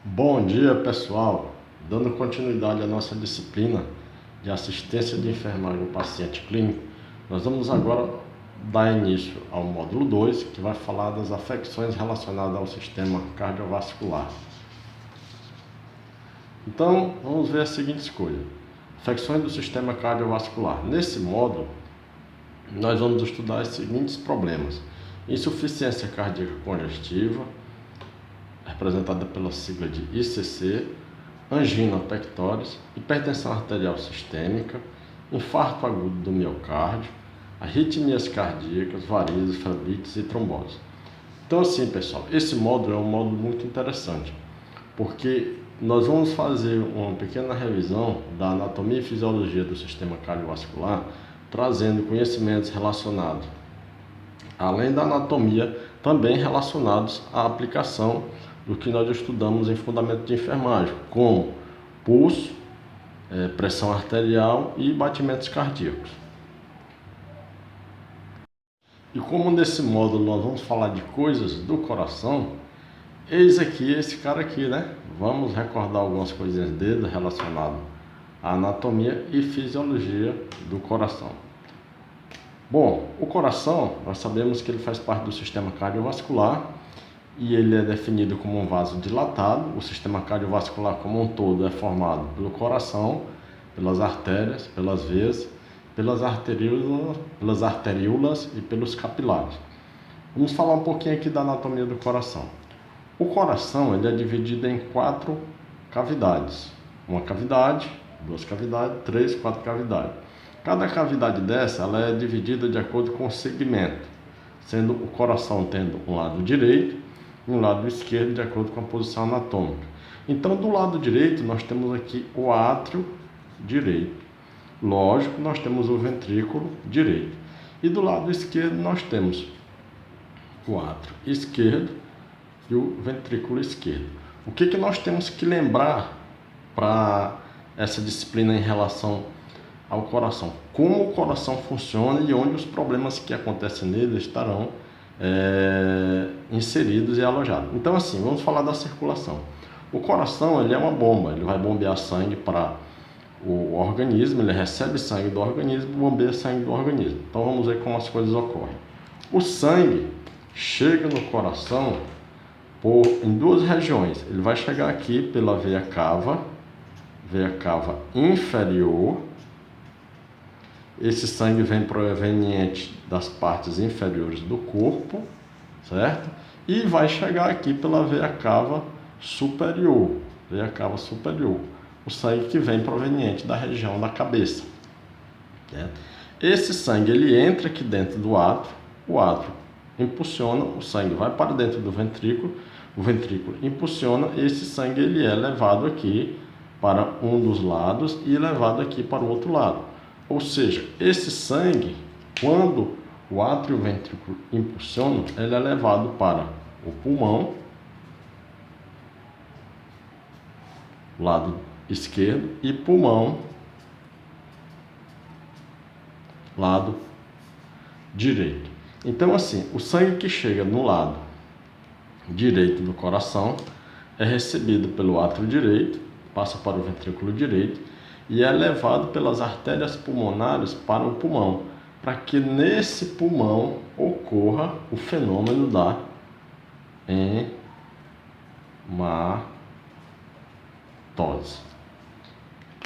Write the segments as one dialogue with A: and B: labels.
A: Bom dia, pessoal! Dando continuidade à nossa disciplina de assistência de enfermagem ao paciente clínico, nós vamos agora dar início ao módulo 2, que vai falar das afecções relacionadas ao sistema cardiovascular. Então, vamos ver as seguintes coisas. Afecções do sistema cardiovascular. Nesse módulo, nós vamos estudar os seguintes problemas: insuficiência cardíaca congestiva, representada pela sigla de ICC, angina pectoris, hipertensão arterial sistêmica, infarto agudo do miocárdio, arritmias cardíacas, varizes, febrites e trombose. Então assim, pessoal, esse módulo é um módulo muito interessante, porque nós vamos fazer uma pequena revisão da anatomia e fisiologia do sistema cardiovascular, trazendo conhecimentos relacionados, além da anatomia, também relacionados à aplicação do que nós estudamos em fundamento de enfermagem, como pulso, pressão arterial e batimentos cardíacos. E como nesse módulo nós vamos falar de coisas do coração, eis aqui esse cara aqui, né? Vamos recordar algumas coisinhas dele relacionadas à anatomia e fisiologia do coração. Bom, o coração, nós sabemos que ele faz parte do sistema cardiovascular e ele é definido como um vaso dilatado. O sistema cardiovascular como um todo é formado pelo coração, pelas artérias, pelas veias, pelas arteríolas e pelos capilares. Vamos falar um pouquinho aqui da anatomia do coração. O coração ele é dividido em 4 cavidades. Uma cavidade, 2 cavidades, 3, 4 cavidades. Cada cavidade dessa ela é dividida de acordo com o segmento, sendo o coração tendo um lado direito e um lado esquerdo de acordo com a posição anatômica. Então, do lado direito, nós temos aqui o átrio direito. Lógico, nós temos o ventrículo direito. E do lado esquerdo, nós temos o átrio esquerdo e o ventrículo esquerdo. O que nós temos que lembrar para essa disciplina em relação ao coração? Como o coração funciona e onde os problemas que acontecem nele estarão inseridos e alojados. Então assim, vamos falar da circulação. O coração ele é uma bomba, ele vai bombear sangue para o organismo, ele recebe sangue do organismo e bombeia sangue do organismo. Então vamos ver como as coisas ocorrem. O sangue chega no coração em 2 regiões. Ele vai chegar aqui pela veia cava inferior. Esse sangue vem proveniente das partes inferiores do corpo, certo? E vai chegar aqui pela veia cava superior, o sangue que vem proveniente da região da cabeça, certo? Esse sangue ele entra aqui dentro do átrio, o átrio impulsiona, o sangue vai para dentro do ventrículo, o ventrículo impulsiona, esse sangue ele é levado aqui para um dos lados e levado aqui para o outro lado. Ou seja, esse sangue, quando o átrio e o ventrículo impulsionam, ele é levado para o pulmão, lado esquerdo, e pulmão, lado direito. Então assim, o sangue que chega no lado direito do coração é recebido pelo átrio direito, passa para o ventrículo direito, e é levado pelas artérias pulmonares para o pulmão, para que nesse pulmão ocorra o fenômeno da hematose.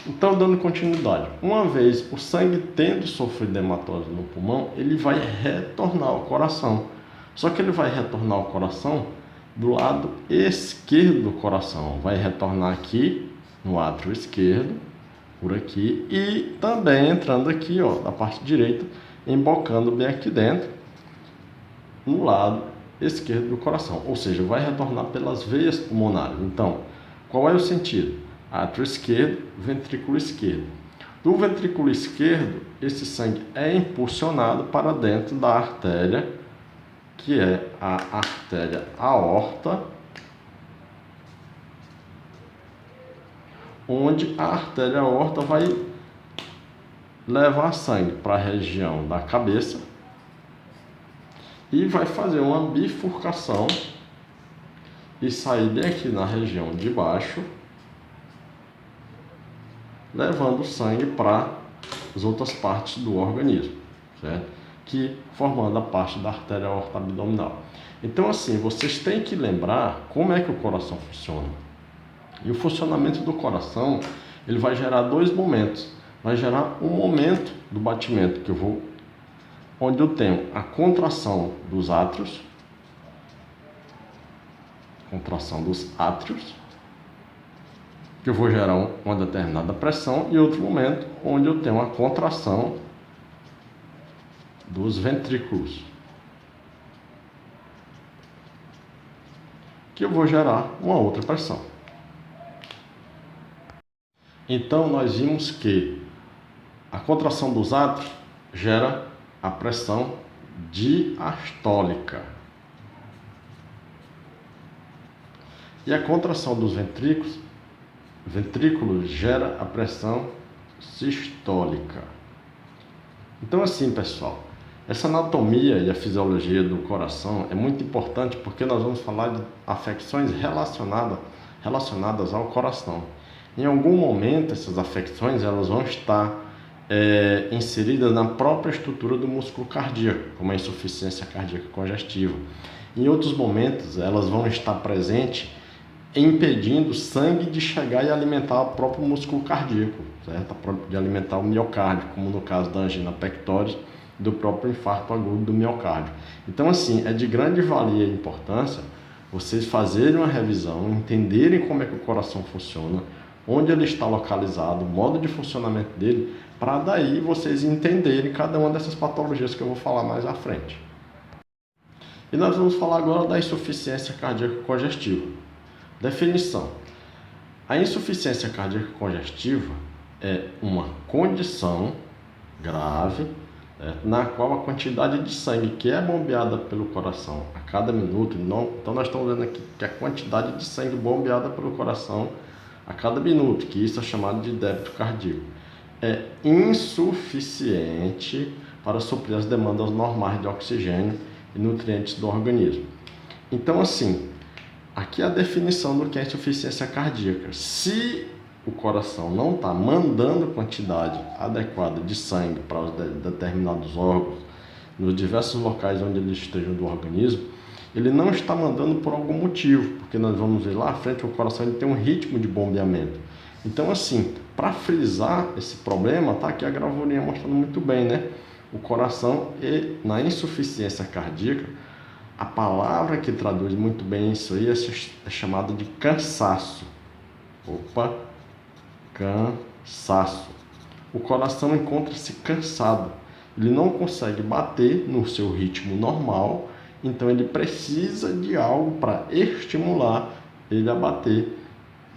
A: Então, dando continuidade, uma vez o sangue tendo sofrido hematose no pulmão, ele vai retornar ao coração. Só que ele vai retornar ao coração do lado esquerdo do coração, vai retornar aqui no átrio esquerdo, por aqui, e também entrando aqui, ó, da parte direita, embocando bem aqui dentro, no lado esquerdo do coração, ou seja, vai retornar pelas veias pulmonares. Então, qual é o sentido? Átrio esquerdo, ventrículo esquerdo. Do ventrículo esquerdo, esse sangue é impulsionado para dentro da artéria, que é a artéria aorta, onde a artéria aorta vai levar sangue para a região da cabeça e vai fazer uma bifurcação e sair bem aqui na região de baixo, levando o sangue para as outras partes do organismo, certo? Que formando a parte da artéria aorta abdominal. Então assim, vocês têm que lembrar como é que o coração funciona. E o funcionamento do coração, ele vai gerar dois momentos. Vai gerar um momento do batimento onde eu tenho a contração dos átrios, que eu vou gerar uma determinada pressão, e outro momento onde eu tenho a contração dos ventrículos, que eu vou gerar uma outra pressão. Então nós vimos que a contração dos átrios gera a pressão diastólica. E a contração dos ventrículos gera a pressão sistólica. Então assim, pessoal, essa anatomia e a fisiologia do coração é muito importante porque nós vamos falar de afecções relacionadas ao coração. Em algum momento, essas afecções elas vão estar inseridas na própria estrutura do músculo cardíaco, como a insuficiência cardíaca congestiva. Em outros momentos, elas vão estar presentes impedindo o sangue de chegar e alimentar o próprio músculo cardíaco, certo? De alimentar o miocárdio, como no caso da angina pectoris, do próprio infarto agudo do miocárdio. Então, assim, é de grande valia e importância vocês fazerem uma revisão, entenderem como é que o coração funciona, onde ele está localizado, o modo de funcionamento dele, para daí vocês entenderem cada uma dessas patologias que eu vou falar mais à frente. E nós vamos falar agora da insuficiência cardíaca congestiva. Definição: a insuficiência cardíaca congestiva é uma condição grave na qual a quantidade de sangue que é bombeada pelo coração a cada minuto, então nós estamos vendo aqui que a quantidade de sangue bombeada pelo coração a cada minuto, que isso é chamado de débito cardíaco, é insuficiente para suprir as demandas normais de oxigênio e nutrientes do organismo. Então assim, aqui é a definição do que é insuficiência cardíaca. Se o coração não está mandando quantidade adequada de sangue para os determinados órgãos, nos diversos locais onde eles estejam do organismo, ele não está mandando por algum motivo, porque nós vamos ver lá à frente, o coração ele tem um ritmo de bombeamento. Então assim, para frisar esse problema, tá aqui a gravurinha mostrando muito bem, né? O coração, na insuficiência cardíaca, a palavra que traduz muito bem isso aí é chamada de cansaço. Cansaço. O coração encontra-se cansado. Ele não consegue bater no seu ritmo normal, então ele precisa de algo para estimular ele a bater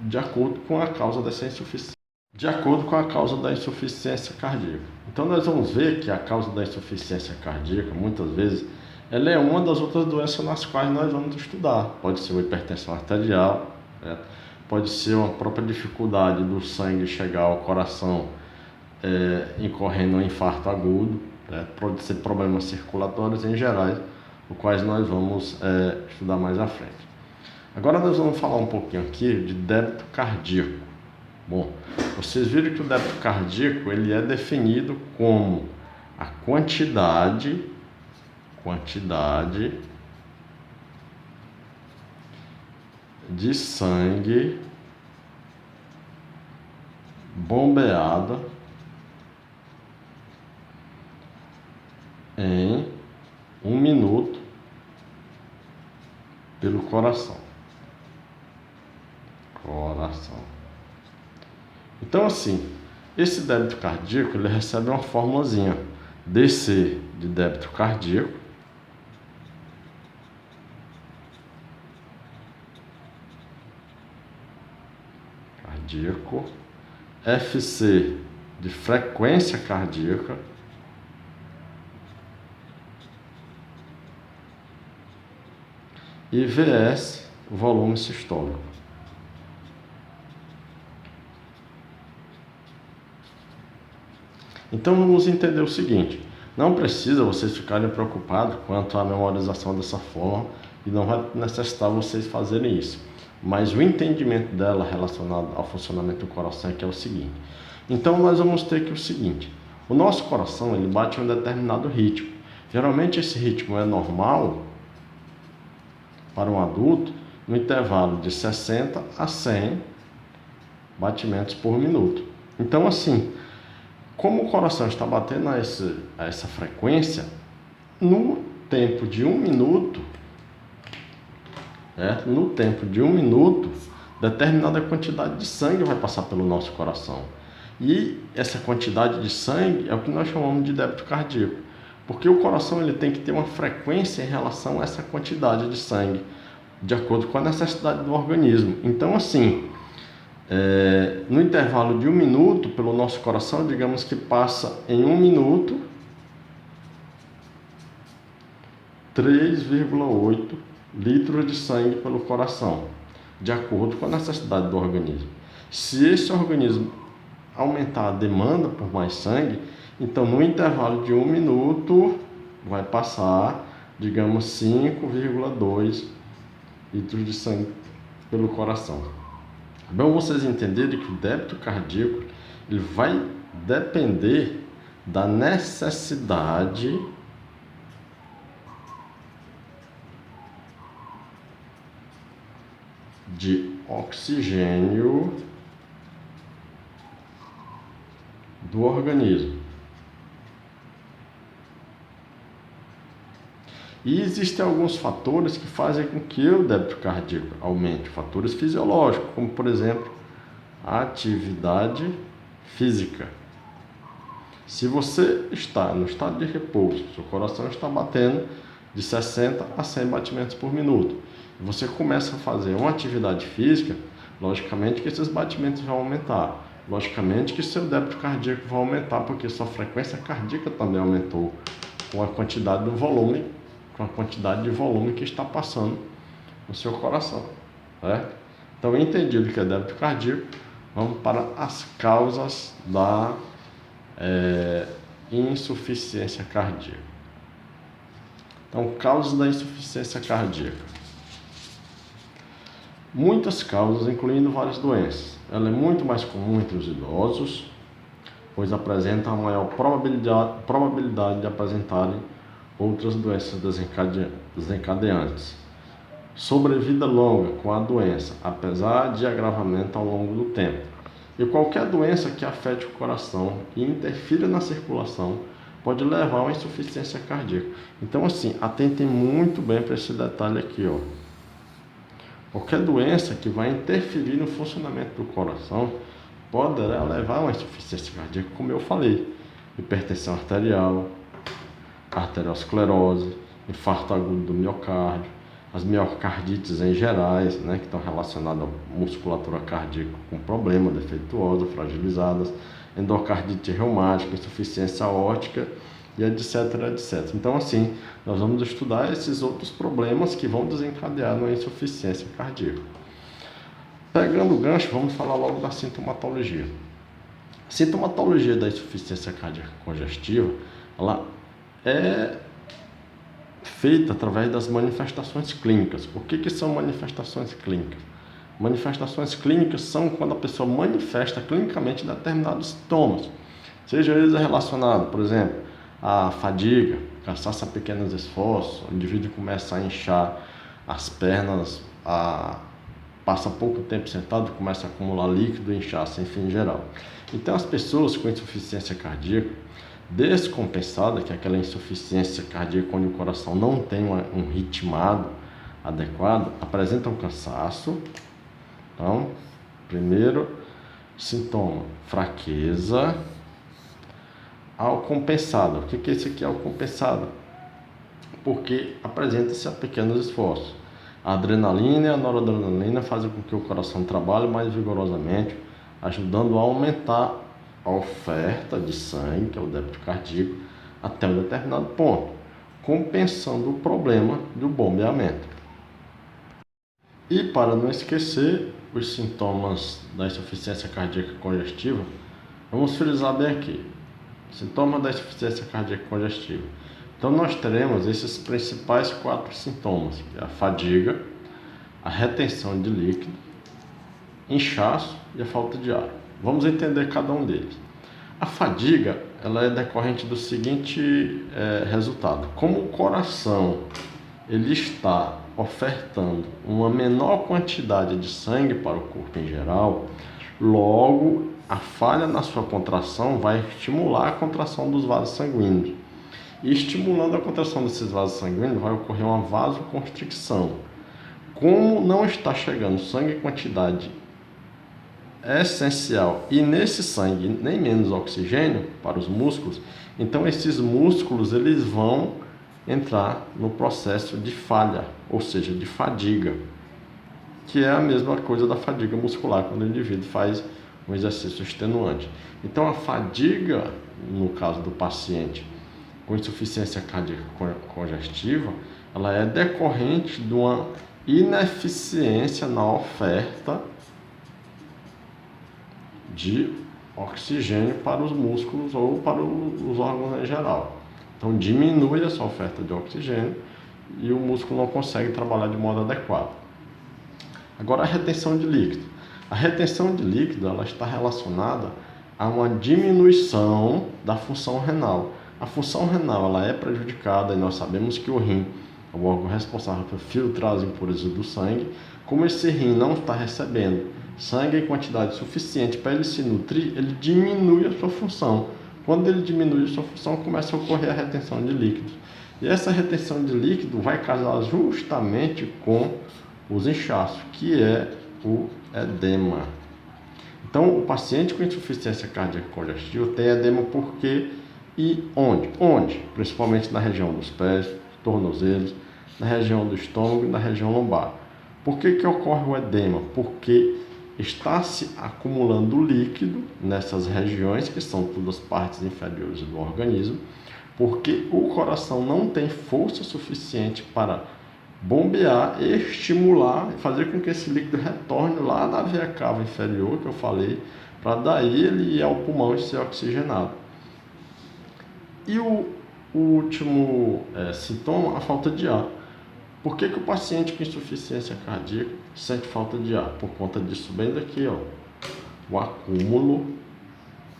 A: de acordo com a causa dessa insuficiência. De acordo com a causa da insuficiência cardíaca. Então nós vamos ver que a causa da insuficiência cardíaca, muitas vezes, ela é uma das outras doenças nas quais nós vamos estudar. Pode ser uma hipertensão arterial, né? Pode ser uma própria dificuldade do sangue chegar ao coração, incorrendo um infarto agudo, né? Pode ser problemas circulatórios em geral, os quais nós vamos estudar mais à frente. Agora nós vamos falar um pouquinho aqui de débito cardíaco. Bom, vocês viram que o débito cardíaco ele é definido como a quantidade de sangue bombeada em 1 minuto pelo coração. Então assim, esse débito cardíaco ele recebe uma formulazinha: DC de débito cardíaco FC de frequência cardíaca e VS volume sistólico. Então vamos entender o seguinte: não precisa vocês ficarem preocupados quanto à memorização dessa forma e não vai necessitar vocês fazerem isso. Mas o entendimento dela relacionado ao funcionamento do coração é que é o seguinte. Então nós vamos ter que o seguinte: o nosso coração ele bate em um determinado ritmo. Geralmente esse ritmo é normal para um adulto no intervalo de 60 a 100 batimentos por minuto. Então assim, como o coração está batendo a essa frequência, no tempo de 1 minuto, determinada quantidade de sangue vai passar pelo nosso coração. E essa quantidade de sangue é o que nós chamamos de débito cardíaco, porque o coração ele tem que ter uma frequência em relação a essa quantidade de sangue, de acordo com a necessidade do organismo. Então assim, no intervalo de 1 minuto, pelo nosso coração, digamos que passa em 1 minuto 3,8 litros de sangue pelo coração, de acordo com a necessidade do organismo. Se esse organismo aumentar a demanda por mais sangue, então no intervalo de 1 minuto vai passar, digamos, 5,2 litros de sangue pelo coração. Bom, vocês entenderem que o débito cardíaco ele vai depender da necessidade de oxigênio do organismo. E existem alguns fatores que fazem com que o débito cardíaco aumente, fatores fisiológicos, como por exemplo, a atividade física. Se você está no estado de repouso, seu coração está batendo de 60 a 100 batimentos por minuto, e você começa a fazer uma atividade física, logicamente que esses batimentos vão aumentar. Logicamente que seu débito cardíaco vai aumentar, porque sua frequência cardíaca também aumentou com a quantidade do volume, com a quantidade de volume que está passando no seu coração, certo? Então, entendido que é débito cardíaco, vamos para as causas da insuficiência cardíaca. Então, causas da insuficiência cardíaca. Muitas causas, incluindo várias doenças. Ela é muito mais comum entre os idosos, pois apresenta a maior probabilidade de apresentarem outras doenças desencadeantes. Sobrevida longa com a doença, apesar de agravamento ao longo do tempo. E qualquer doença que afete o coração e interfira na circulação pode levar a uma insuficiência cardíaca. Então assim, atentem muito bem para esse detalhe aqui, ó. Qualquer doença que vai interferir no funcionamento do coração poderá levar a uma insuficiência cardíaca, como eu falei: hipertensão arterial, arteriosclerose, infarto agudo do miocárdio, as miocardites em gerais, que estão relacionadas à musculatura cardíaca com problema, defeituosa, fragilizadas, endocardite reumática, insuficiência aórtica e etc, etc. Então assim, nós vamos estudar esses outros problemas que vão desencadear uma insuficiência cardíaca. Pegando o gancho, vamos falar logo da sintomatologia. A sintomatologia da insuficiência cardíaca congestiva, ela é feita através das manifestações clínicas. O que são manifestações clínicas? Manifestações clínicas são quando a pessoa manifesta clinicamente determinados sintomas, seja eles relacionados, por exemplo, à fadiga, cansaço a pequenos esforços, o indivíduo começa a inchar as pernas, passa pouco tempo sentado, começa a acumular líquido, inchaço, enfim, em geral. Então, as pessoas com insuficiência cardíaca descompensada, que é aquela insuficiência cardíaca onde o coração não tem um ritmado adequado, apresentam cansaço. Então, primeiro sintoma, fraqueza. Alcompensada. O que é isso aqui, alcompensada? Porque apresenta-se a pequenos esforços. A adrenalina e a noradrenalina fazem com que o coração trabalhe mais vigorosamente, ajudando a aumentar a oferta de sangue, que é o débito cardíaco, até um determinado ponto, compensando o problema do bombeamento. E para não esquecer os sintomas da insuficiência cardíaca congestiva, vamos frisar bem aqui. Sintoma da insuficiência cardíaca congestiva: Então nós teremos esses principais 4 sintomas, que é a fadiga, a retenção de líquido, inchaço e a falta de ar. Vamos entender cada um deles. A fadiga, ela é decorrente do seguinte resultado. Como o coração ele está ofertando uma menor quantidade de sangue para o corpo em geral, logo a falha na sua contração vai estimular a contração dos vasos sanguíneos. E estimulando a contração desses vasos sanguíneos vai ocorrer uma vasoconstricção. Como não está chegando sangue em quantidade essencial e nesse sangue nem menos oxigênio para os músculos, então esses músculos eles vão entrar no processo de falha, ou seja, de fadiga, que é a mesma coisa da fadiga muscular quando o indivíduo faz um exercício extenuante. Então a fadiga, no caso do paciente com insuficiência cardíaca congestiva, ela é decorrente de uma ineficiência na oferta de oxigênio para os músculos ou para os órgãos em geral. Então diminui essa oferta de oxigênio e o músculo não consegue trabalhar de modo adequado. Agora a retenção de líquido. A retenção de líquido ela está relacionada a uma diminuição da função renal. A função renal ela é prejudicada e nós sabemos que o rim é o órgão responsável por filtrar as impurezas do sangue. Como esse rim não está recebendo sangue em quantidade suficiente para ele se nutrir, ele diminui a sua função. Quando ele diminui a sua função, começa a ocorrer a retenção de líquidos. E essa retenção de líquido vai casar justamente com os inchaços, que é o edema. Então, o paciente com insuficiência cardíaca congestiva tem edema por quê e onde? Onde? Principalmente na região dos pés, tornozelos, na região do estômago e na região lombar. Por que ocorre o edema? Porque está se acumulando líquido nessas regiões, que são todas as partes inferiores do organismo, porque o coração não tem força suficiente para bombear, estimular e fazer com que esse líquido retorne lá na veia cava inferior, que eu falei, para daí ele ir ao pulmão e ser oxigenado. E o último sintoma, a falta de ar. Por que o paciente com insuficiência cardíaca sente falta de ar? Por conta disso bem daqui, ó, o acúmulo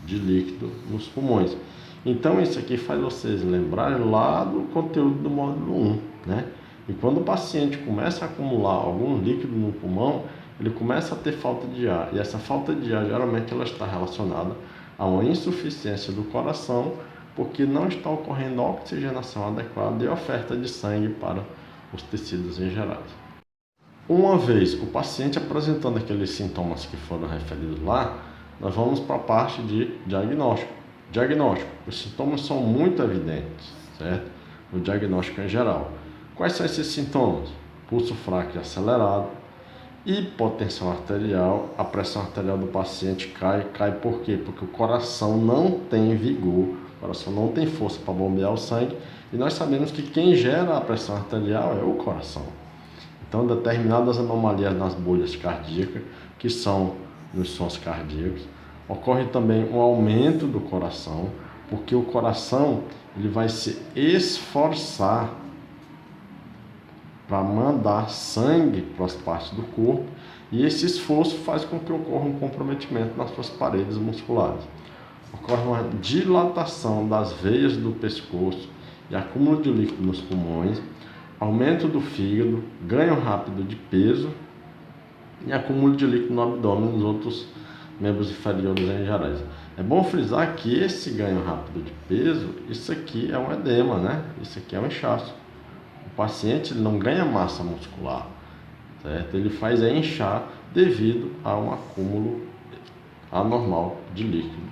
A: de líquido nos pulmões. Então isso aqui faz vocês lembrarem lá do conteúdo do módulo 1, né? E quando o paciente começa a acumular algum líquido no pulmão, ele começa a ter falta de ar. E essa falta de ar, geralmente, ela está relacionada a uma insuficiência do coração, porque não está ocorrendo a oxigenação adequada e oferta de sangue para os tecidos em geral. Uma vez o paciente apresentando aqueles sintomas que foram referidos lá, nós vamos para a parte de diagnóstico. Diagnóstico. Os sintomas são muito evidentes, certo? No diagnóstico em geral. Quais são esses sintomas? Pulso fraco e acelerado, hipotensão arterial, a pressão arterial do paciente cai por quê? Porque o coração não tem vigor, o coração não tem força para bombear o sangue, e nós sabemos que quem gera a pressão arterial é o coração. Então, determinadas anomalias nas bolhas cardíacas, que são nos sons cardíacos, ocorre também um aumento do coração, porque o coração ele vai se esforçar para mandar sangue para as partes do corpo, e esse esforço faz com que ocorra um comprometimento nas suas paredes musculares. Ocorre uma dilatação das veias do pescoço e acúmulo de líquido nos pulmões, aumento do fígado, ganho rápido de peso e acúmulo de líquido no abdômen e nos outros membros inferiores em gerais. É bom frisar que esse ganho rápido de peso, isso aqui é um edema, né? Isso aqui é um inchaço. O paciente ele não ganha massa muscular, certo? Ele faz inchar devido a um acúmulo anormal de líquido.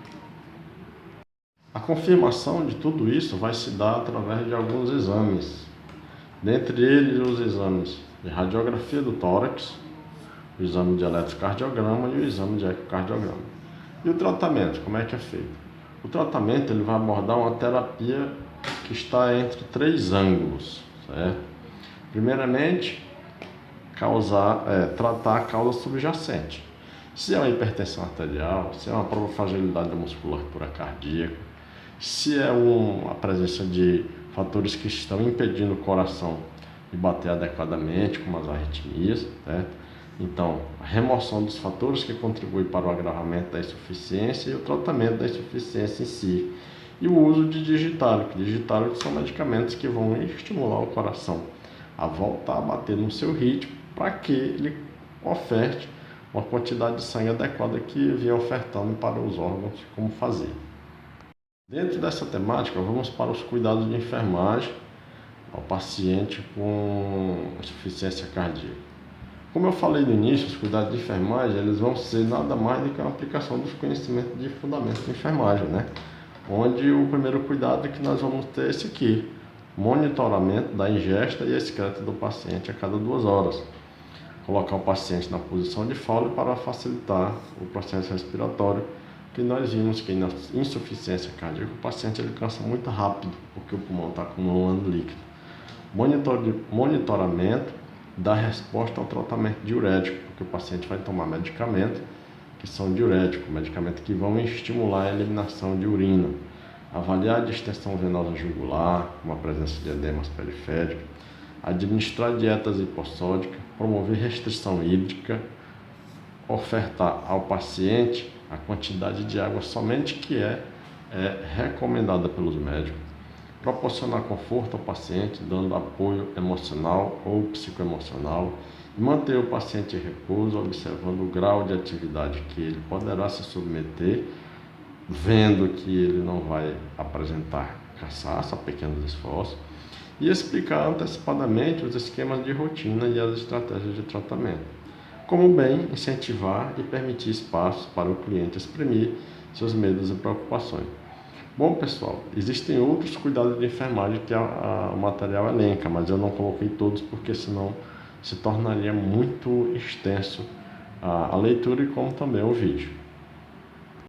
A: A confirmação de tudo isso vai se dar através de alguns exames, dentre eles os exames de radiografia do tórax, o exame de eletrocardiograma e o exame de ecocardiograma. E o tratamento, como é que é feito? O tratamento ele vai abordar uma terapia que está entre 3 ângulos, certo? Primeiramente, tratar a causa subjacente. Se é uma hipertensão arterial, se é uma fragilidade da musculatura cardíaca, se é a presença de fatores que estão impedindo o coração de bater adequadamente, como as arritmias, certo? Então, a remoção dos fatores que contribuem para o agravamento da insuficiência e o tratamento da insuficiência em si. E o uso de digitálicos são medicamentos que vão estimular o coração a voltar a bater no seu ritmo para que ele oferte uma quantidade de sangue adequada que vinha ofertando para os órgãos como fazer. Dentro dessa temática, vamos para os cuidados de enfermagem ao paciente com insuficiência cardíaca. Como eu falei no início, os cuidados de enfermagem eles vão ser nada mais do que uma aplicação dos conhecimentos de fundamento de enfermagem, né? Onde o primeiro cuidado que nós vamos ter é esse aqui, monitoramento da ingesta e excreta do paciente a cada 2 horas. Colocar o paciente na posição de Fowler para facilitar o processo respiratório, que nós vimos que na insuficiência cardíaca o paciente ele cansa muito rápido, porque o pulmão está acumulando líquido. Monitoramento da resposta ao tratamento diurético, porque o paciente vai tomar medicamentos que são diuréticos, medicamentos que vão estimular a eliminação de urina. Avaliar a distensão venosa jugular, com a presença de edemas periféricos, administrar dietas hipossódicas, promover restrição hídrica, ofertar ao paciente a quantidade de água somente que é recomendada pelos médicos, proporcionar conforto ao paciente, dando apoio emocional ou psicoemocional, e manter o paciente em repouso, observando o grau de atividade que ele poderá se submeter, vendo que ele não vai apresentar cansaço a pequenos esforços, e explicar antecipadamente os esquemas de rotina e as estratégias de tratamento. Como bem incentivar e permitir espaço para o cliente exprimir seus medos e preocupações. Bom, pessoal, existem outros cuidados de enfermagem que o material elenca, mas eu não coloquei todos porque senão se tornaria muito extenso a leitura e como também o vídeo.